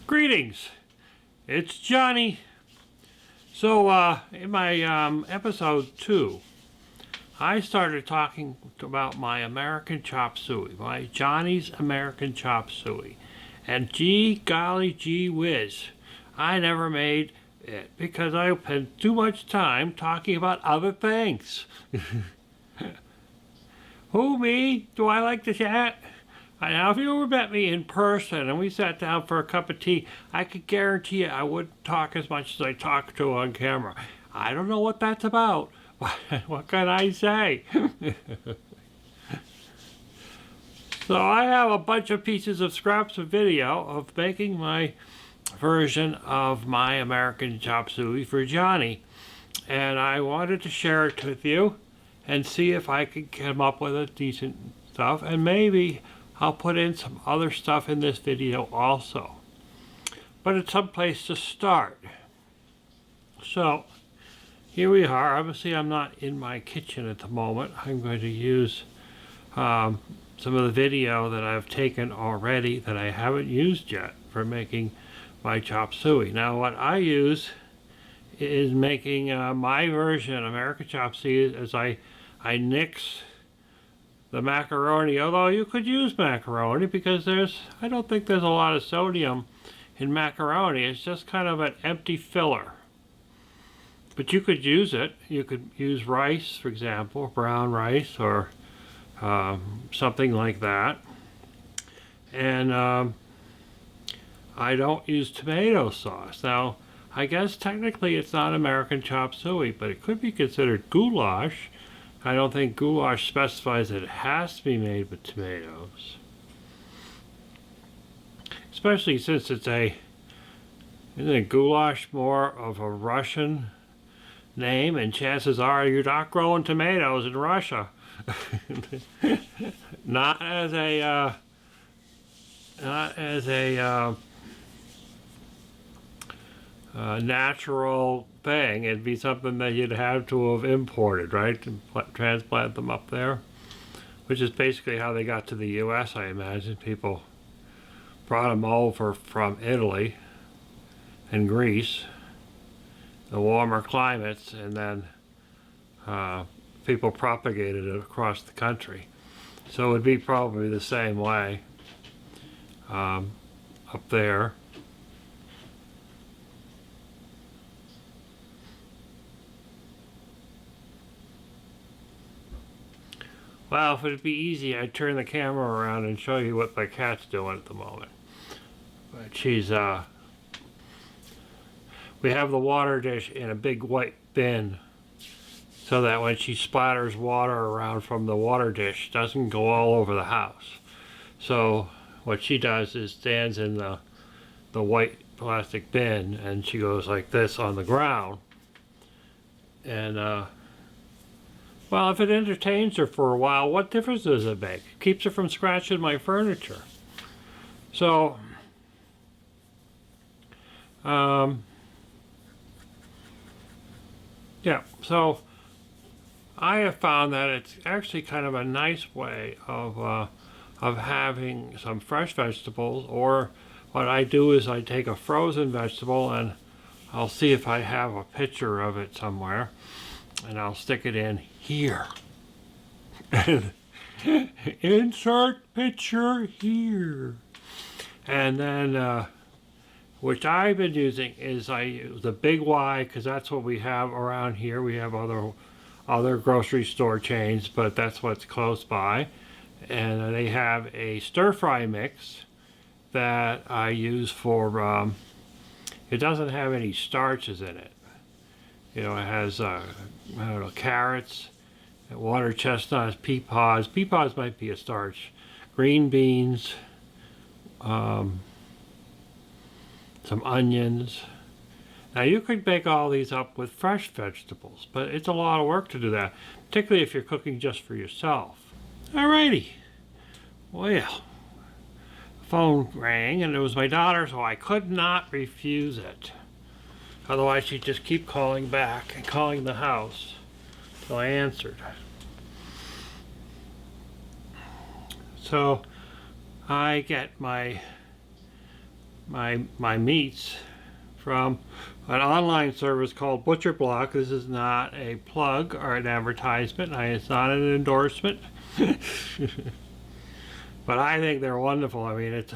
Greetings, it's Johnny. So in my episode 2, I started talking about my American chop suey, my Johnny's American chop suey. And gee golly gee whiz, I never made it because I spent too much time talking about other things. Who, me? Do I like to chat? Now, if you ever met me in person and we sat down for a cup of tea, I could guarantee you I wouldn't talk as much as I talk to on camera. I don't know what that's about. What can I say? So I have a bunch of pieces of scraps of video of making my version of my American chop suey for Johnny. And I wanted to share it with you and see if I could come up with a decent stuff, and maybe I'll put in some other stuff in this video also. But it's some place to start. So here we are. Obviously I'm not in my kitchen at the moment. I'm going to use some of the video that I've taken already that I haven't used yet for making my chop suey. Now what I use is making my version American chop suey as I nix the macaroni, although you could use macaroni because I don't think there's a lot of sodium in macaroni. It's just kind of an empty filler. But you could use it. You could use rice, for example, brown rice or something like that. And I don't use tomato sauce. Now, I guess technically it's not American chop suey, but it could be considered goulash. I don't think goulash specifies that it has to be made with tomatoes. Especially since isn't it goulash more of a Russian name, and chances are you're not growing tomatoes in Russia. Not as a natural thing. It'd be something that you'd have to have imported, right, to transplant them up there, which is basically how they got to the US, I imagine. People brought them over from Italy and Greece, the warmer climates, and then people propagated it across the country. So it would be probably the same way up there. Well, if it'd be easy, I'd turn the camera around and show you what my cat's doing at the moment. But she's, we have the water dish in a big white bin so that when she splatters water around from the water dish, it doesn't go all over the house. So what she does is stands in the white plastic bin, and she goes like this on the ground. And well, if it entertains her for a while, what difference does it make? It keeps her from scratching my furniture. So, yeah, so I have found that it's actually kind of a nice way of having some fresh vegetables, or what I do is I take a frozen vegetable, and I'll see if I have a picture of it somewhere, and I'll stick it in here. Insert picture here. And then, which I've been using is I use the Big Y, because that's what we have around here. We have other grocery store chains, but that's what's close by. And they have a stir-fry mix that I use for, it doesn't have any starches in it. You know, it has, I don't know, carrots, water chestnuts, pea pods. Pea pods might be a starch. Green beans, some onions. Now you could make all these up with fresh vegetables, but it's a lot of work to do that, particularly if you're cooking just for yourself. Alrighty. Well, the phone rang and it was my daughter, so I could not refuse it. Otherwise she'd just keep calling back and calling the house till I answered. So I get my my meats from an online service called Butcher Block. This is not a plug or an advertisement. It's not an endorsement. But I think they're wonderful. I mean, it's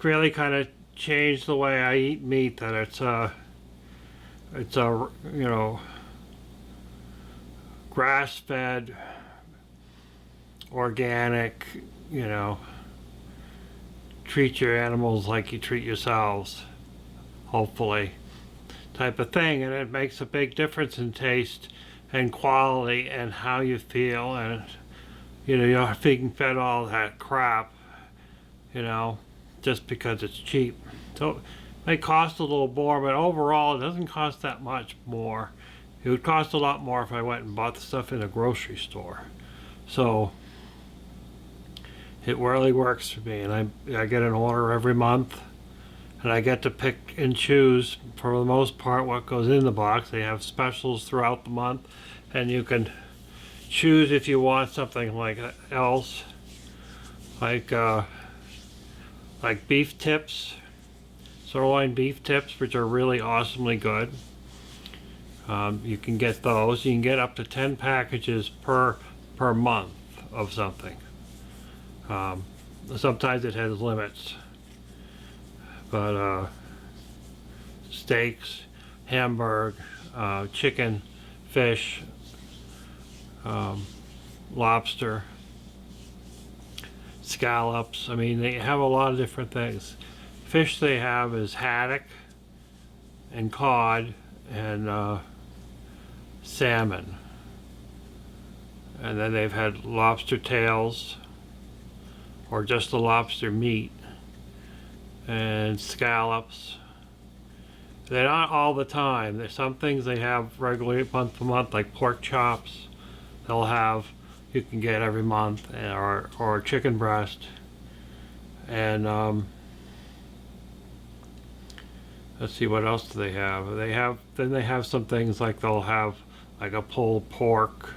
really kind of changed the way I eat meat. That it's a you know, grass-fed, organic, you know, treat your animals like you treat yourselves, hopefully, type of thing. And it makes a big difference in taste and quality and how you feel. And you know, you're not being fed all that crap, you know, just because it's cheap. So it may cost a little more, but overall it doesn't cost that much more. It would cost a lot more if I went and bought the stuff in a grocery store. So it really works for me, and I get an order every month, and I get to pick and choose, for the most part, what goes in the box. They have specials throughout the month, and you can choose if you want something like else, like beef tips, sirloin beef tips, which are really awesomely good. You can get those. You can get up to 10 packages per month of something. Sometimes it has limits, but steaks, Hamburger, chicken, fish, lobster, scallops. I mean, they have a lot of different things. Fish they have is haddock and cod and salmon. And then they've had lobster tails, or just the lobster meat, and scallops. They're not all the time. There's some things they have regularly month to month, like pork chops. They'll have, you can get every month, or chicken breast. And let's see, what else do they have? Then they have some things like they'll have like a pulled pork.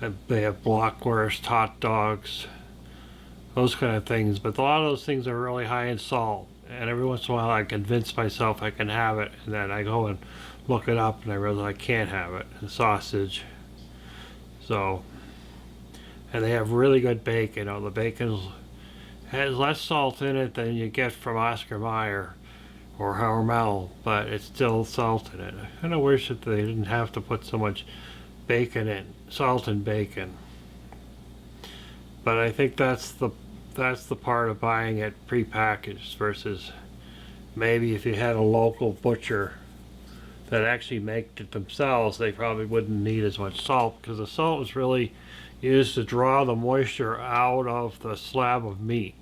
And they have blockwurst, hot dogs, those kind of things. But a lot of those things are really high in salt. And every once in a while I convince myself I can have it, and then I go and look it up and I realize I can't have it. And sausage. So, and they have really good bacon. The bacon has less salt in it than you get from Oscar Mayer or Hormel, but it's still salt in it. I kind of wish that they didn't have to put so much bacon in, salt and bacon. But I think that's the part of buying it prepackaged versus maybe if you had a local butcher that actually make it themselves, they probably wouldn't need as much salt, because the salt is really used to draw the moisture out of the slab of meat.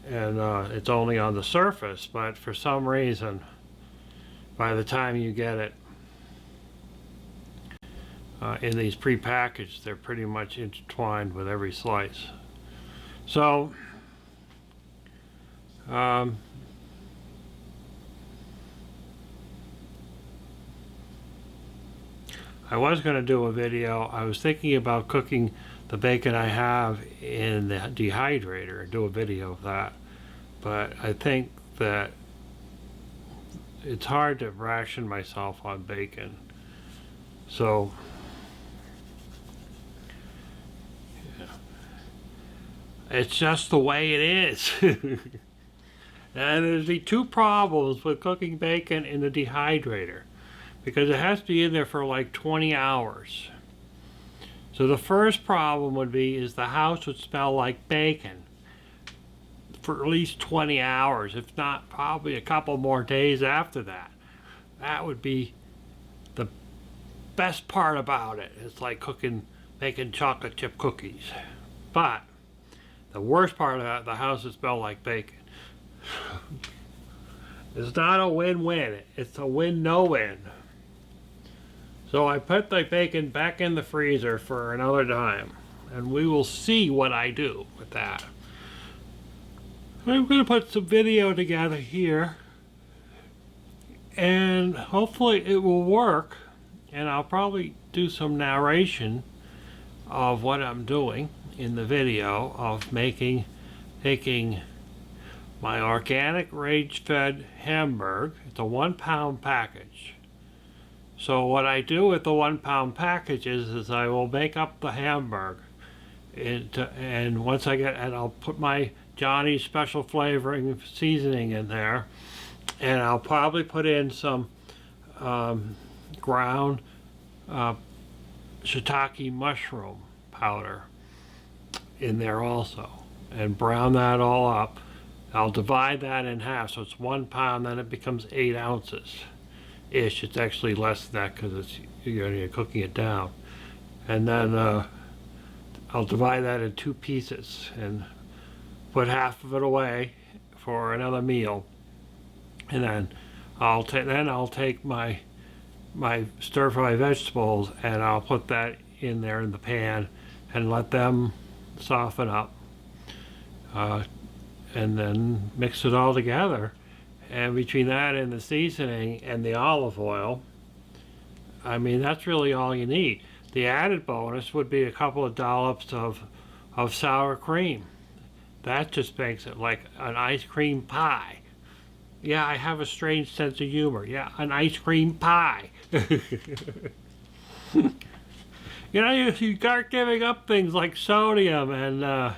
And it's only on the surface, but for some reason, by the time you get it in these prepackaged, they're pretty much intertwined with every slice. So, I was going to do a video. I was thinking about cooking the bacon I have in the dehydrator and do a video of that. But I think that it's hard to ration myself on bacon. So, yeah. It's just the way it is. And there's the two problems with cooking bacon in the dehydrator, because it has to be in there for like 20 hours. So the first problem would be is the house would smell like bacon for at least 20 hours, if not probably a couple more days after that. That would be the best part about it. It's like making chocolate chip cookies. But the worst part of the house would smell like bacon. It's not a win-win. It's a win-no-win. So I put the bacon back in the freezer for another time, and we will see what I do with that. I'm going to put some video together here, and hopefully it will work, and I'll probably do some narration of what I'm doing in the video of taking my organic range-fed Hamburger. It's a 1 pound package. So what I do with the 1 pound packages is I will make up the Hamburger, and once I get, and I'll put my Johnny's special flavoring seasoning in there, and I'll probably put in some ground shiitake mushroom powder in there also, and brown that all up. I'll divide that in half, so it's 1 pound, then it becomes 8 ounces ish. It's actually less than that because you're cooking it down. And then I'll divide that in 2 pieces and put half of it away for another meal. And then I'll take my stir fry vegetables and I'll put that in there in the pan and let them soften up, and then mix it all together. And between that and the seasoning and the olive oil, I mean, that's really all you need. The added bonus would be a couple of dollops of sour cream. That just makes it like an ice cream pie. Yeah, I have a strange sense of humor. Yeah, an ice cream pie. You know, you start giving up things like sodium and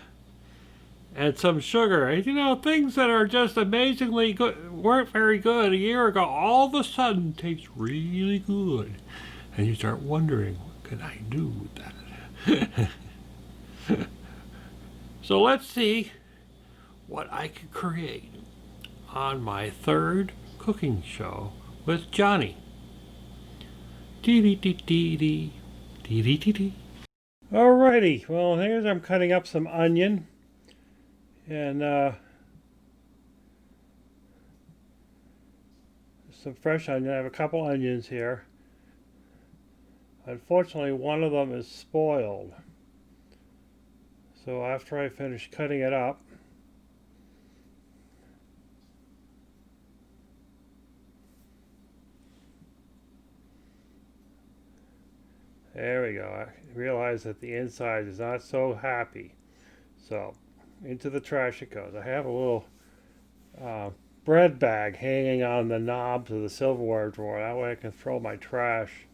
some sugar. You know, things that are just amazingly good, weren't very good a year ago, all of a sudden taste really good. And you start wondering, what can I do with that? So let's see what I can create on my 3rd cooking show with Johnny. Dee-dee-dee-dee-dee. Dee-dee-dee-dee. Alrighty, well, here's I'm cutting up some onion. And some fresh onion. I have a couple onions here. Unfortunately, one of them is spoiled. So after I finish cutting it up, there we go. I realize that the inside is not so happy. So into the trash it goes. I have a little bread bag hanging on the knobs of the silverware drawer. That way I can throw my trash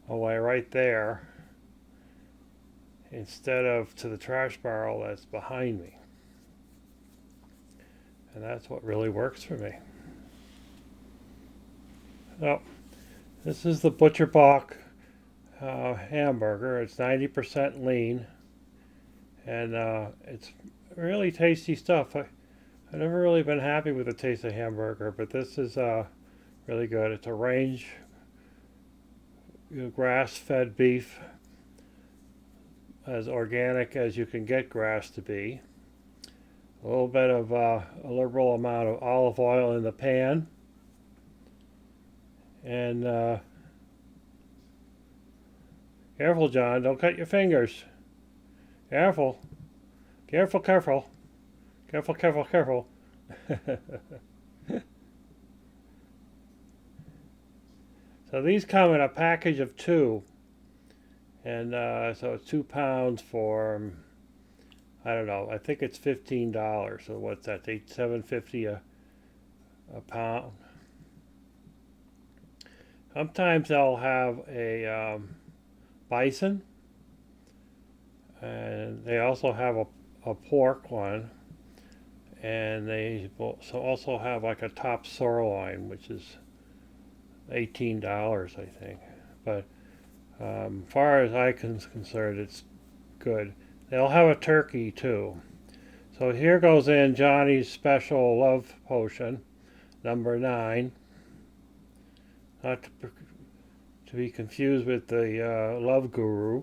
away right there instead of to the trash barrel that's behind me. And that's what really works for me. So this is the Butcher Box Hamburger. It's 90% lean, and it's really tasty stuff. I've never really been happy with the taste of Hamburger, but this is really good. It's a range grass-fed beef, as organic as you can get grass to be. A little bit of a liberal amount of olive oil in the pan, and careful, John, don't cut your fingers. Careful. Careful, careful. Careful, careful, careful. So these come in a package of 2. And so it's 2 pounds for, I don't know, I think it's $15. So what's that? $7.50 a pound. Sometimes they'll have a bison. And they also have a pork one, and they also have like a top sirloin, which is $18, I think. But as far as I'm concerned, it's good. They'll have a turkey too. So here goes in Johnny's special love potion, number 9. Not to be confused with the love guru.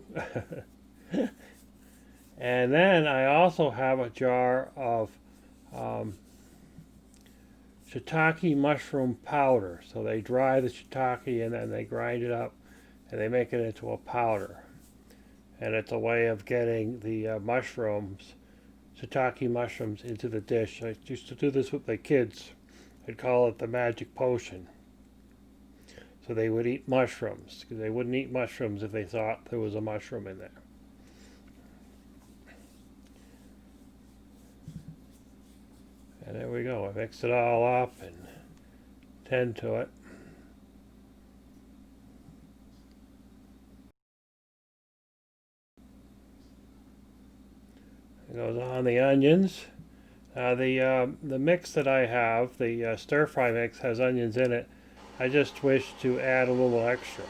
And then I also have a jar of shiitake mushroom powder. So they dry the shiitake and then they grind it up and they make it into a powder. And it's a way of getting the mushrooms, shiitake mushrooms, into the dish. I used to do this with my kids. I'd call it the magic potion. So they would eat mushrooms, because they wouldn't eat mushrooms if they thought there was a mushroom in there. And there we go. I mixed it all up and tend to it. It goes on the onions. The mix that I have, the stir fry mix, has onions in it. I just wish to add a little extra.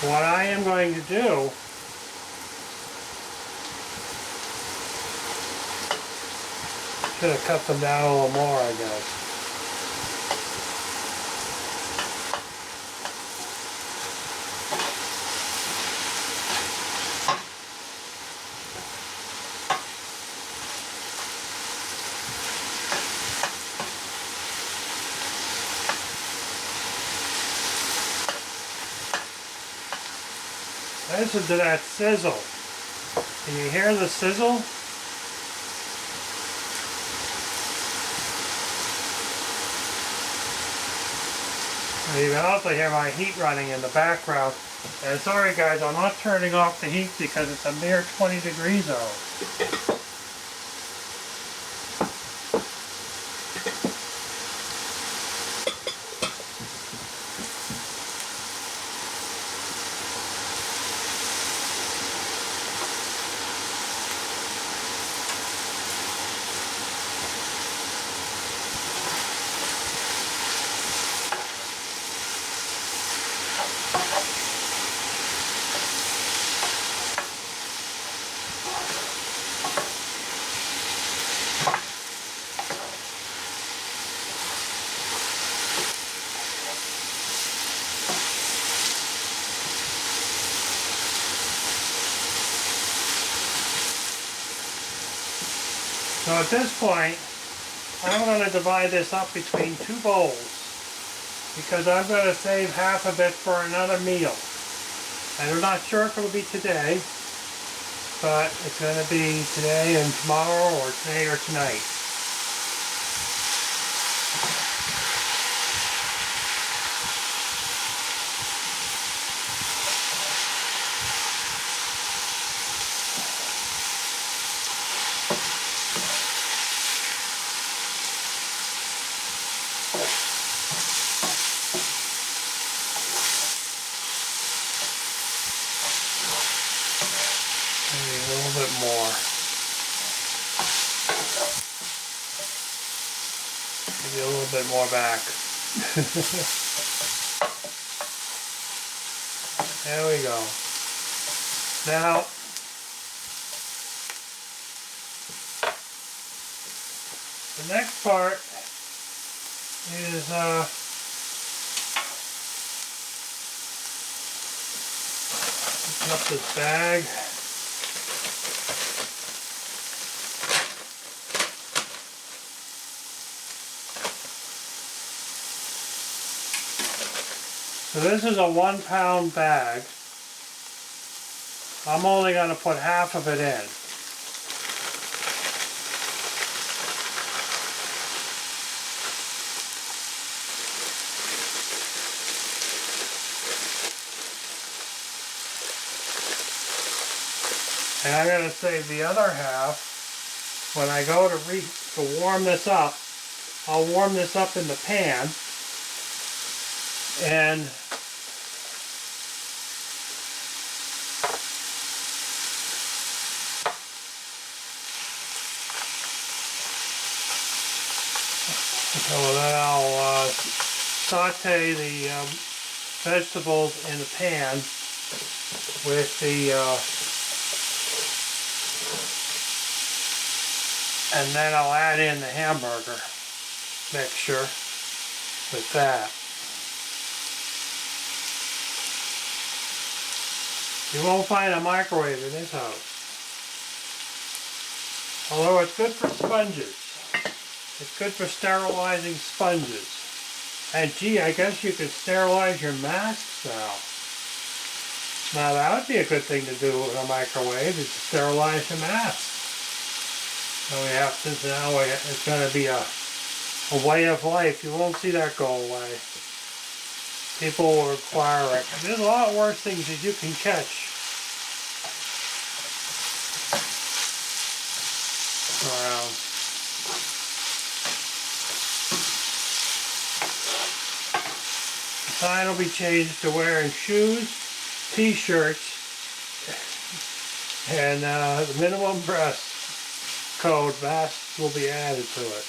What I am going to do should have cut them down a little more, I guess. Listen to that sizzle. Can you hear the sizzle? You can also hear my heat running in the background. And sorry guys, I'm not turning off the heat because it's a mere 20 degrees out. So at this point, I'm going to divide this up between two bowls because I'm going to save half of it for another meal. And I'm not sure if it'll be today, but it's going to be today and tomorrow, or today or tonight. Maybe a little bit more. Maybe a little bit more back. There we go. Now, the next part is open up this bag. So this is a 1 pound bag. I'm only going to put half of it in. And I'm going to save the other half when I go to warm this up. I'll warm this up in the pan. And so then I'll saute the vegetables in the pan with the and then I'll add in the hamburger mixture with that. You won't find a microwave in this house. Although it's good for sponges. It's good for sterilizing sponges. And gee, I guess you could sterilize your masks now. Now that would be a good thing to do in a microwave, is to sterilize your mask. So we have to, now it's going to be a way of life. You won't see that go away. people will require it. There's a lot worse things that you can catch around. The sign will be changed to wearing shoes, t-shirts, and the minimum breast code masks will be added to it.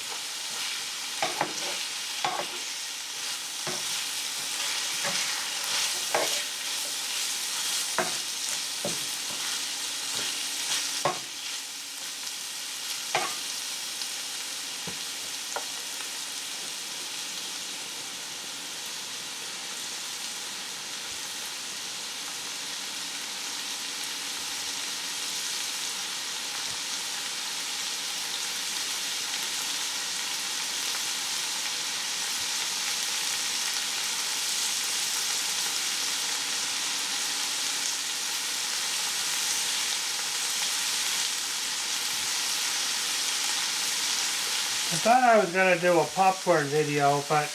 I thought I was going to do a popcorn video, but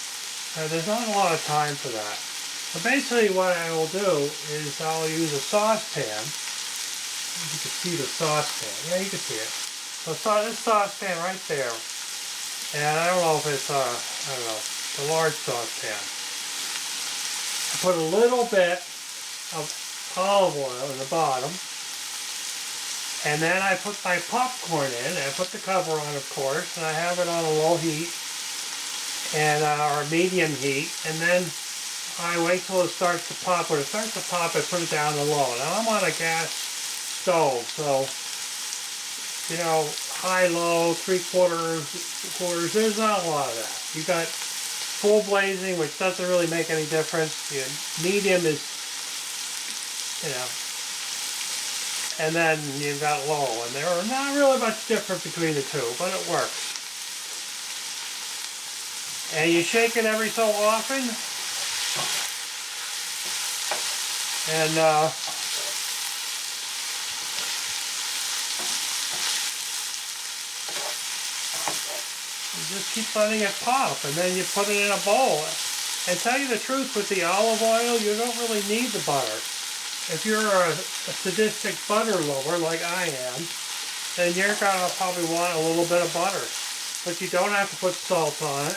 there's not a lot of time for that. So basically what I will do is I'll use a saucepan. You can see the saucepan. Yeah, you can see it. So this saucepan right there. And I don't know if it's the large saucepan. I put a little bit of olive oil in the bottom. And then I put my popcorn in, and I put the cover on, of course, and I have it on a low heat, and or medium heat, and then I wait till it starts to pop. When it starts to pop, I put it down to low. Now I'm on a gas stove, so, you know, high, low, 3/4, quarters, there's not a lot of that. You got full blazing, which doesn't really make any difference. The medium is, you know, and then you've got low, and there are not really much difference between the two, but it works. And you shake it every so often, and you just keep letting it pop, and then you put it in a bowl. And tell you the truth, with the olive oil, you don't really need the butter. If you're a sadistic butter lover like I am, then you're going to probably want a little bit of butter. But you don't have to put salt on it.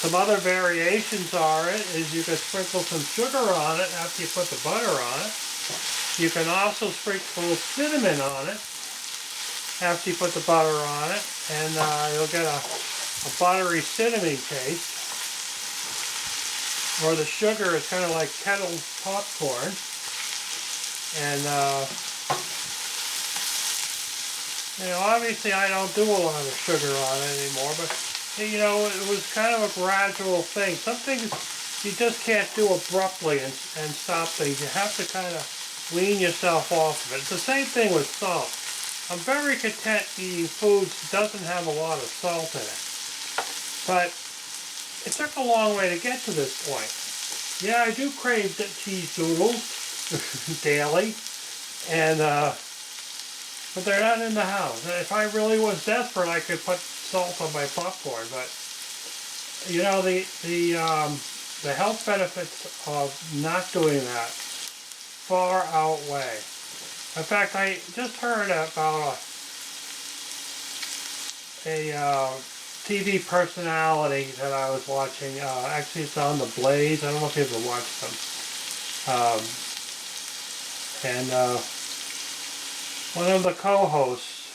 Some other variations are is you can sprinkle some sugar on it after you put the butter on it. You can also sprinkle cinnamon on it after you put the butter on it, and you'll get a buttery cinnamon taste. Or the sugar is kind of like kettle popcorn. And, you know, obviously I don't do a lot of sugar on it anymore, but, you know, it was kind of a gradual thing. Some things you just can't do abruptly and stop things. You have to kind of wean yourself off of it. It's the same thing with salt. I'm very content eating foods that doesn't have a lot of salt in it. But it took a long way to get to this point. Yeah, I do crave cheese doodles daily, and but they're not in the house. If I really was desperate, I could put salt on my popcorn. But you know, the health benefits of not doing that far outweigh. In fact, I just heard about a TV personality that I was watching. Actually, it's on The Blaze. I don't know if you ever watched them. One of the co-hosts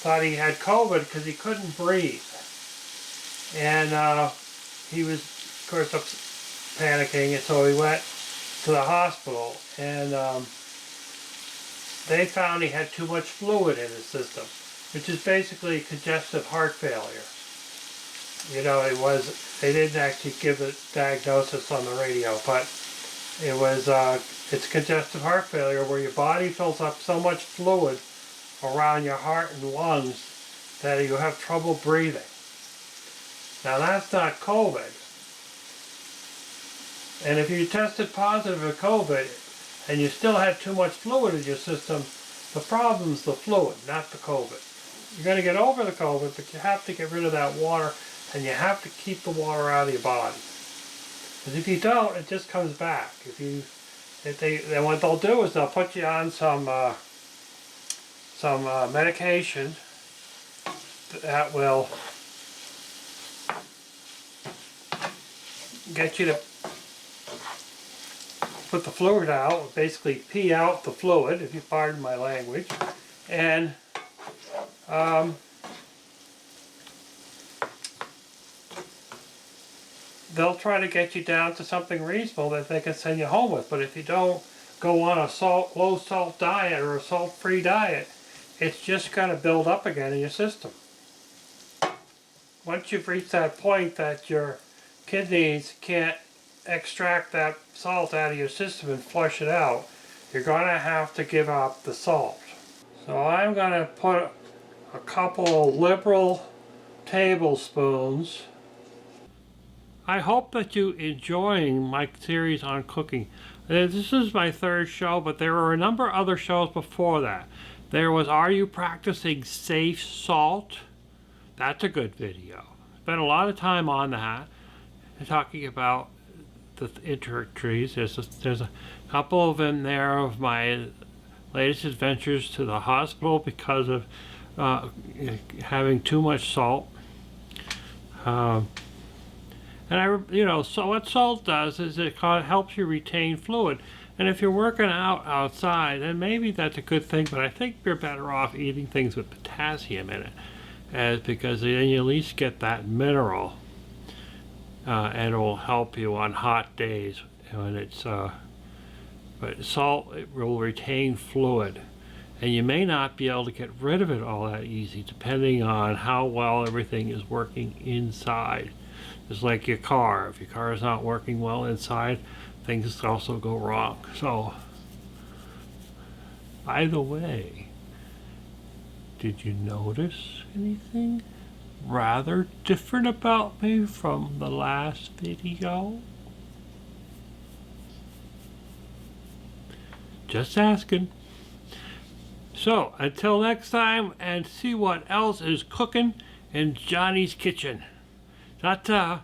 thought he had COVID because he couldn't breathe. And he was, of course, panicking, and so he went to the hospital. And they found he had too much fluid in his system, which is basically congestive heart failure. You know, they didn't actually give the diagnosis on the radio, but it was, it's congestive heart failure, where your body fills up so much fluid around your heart and lungs that you have trouble breathing. Now that's not COVID. And if you tested positive for COVID and you still had too much fluid in your system, the problem's the fluid, not the COVID. You're going to get over the COVID, but you have to get rid of that water, and you have to keep the water out of your body. Because if you don't, it just comes back. Then what they'll do is they'll put you on some medication that will get you to put the fluid out, basically pee out the fluid, if you pardon my language, and they'll try to get you down to something reasonable that they can send you home with. But if you don't go on a low salt diet or a salt-free diet, it's just going to build up again in your system. Once you've reached that point that your kidneys can't extract that salt out of your system and flush it out, you're going to have to give up the salt. So I'm going to put a couple of liberal tablespoons. I hope that you're enjoying my series on cooking. This is my third show, but there were a number of other shows before that. There was Are You Practicing Safe Salt? That's a good video. Spent a lot of time on that, talking about the injuries. There's a couple of them there of my latest adventures to the hospital because of having too much salt. So what salt does is it helps you retain fluid. And if you're working out outside, then maybe that's a good thing, but I think you're better off eating things with potassium in it, because then you at least get that mineral, and it will help you on hot days when it's, but salt, it will retain fluid. And you may not be able to get rid of it all that easy, depending on how well everything is working inside. Just like your car. If your car is not working well inside, things also go wrong. So, by the way, did you notice anything rather different about me from the last video? Just asking. So, until next time, and see what else is cooking in Johnny's kitchen. Ta-ta.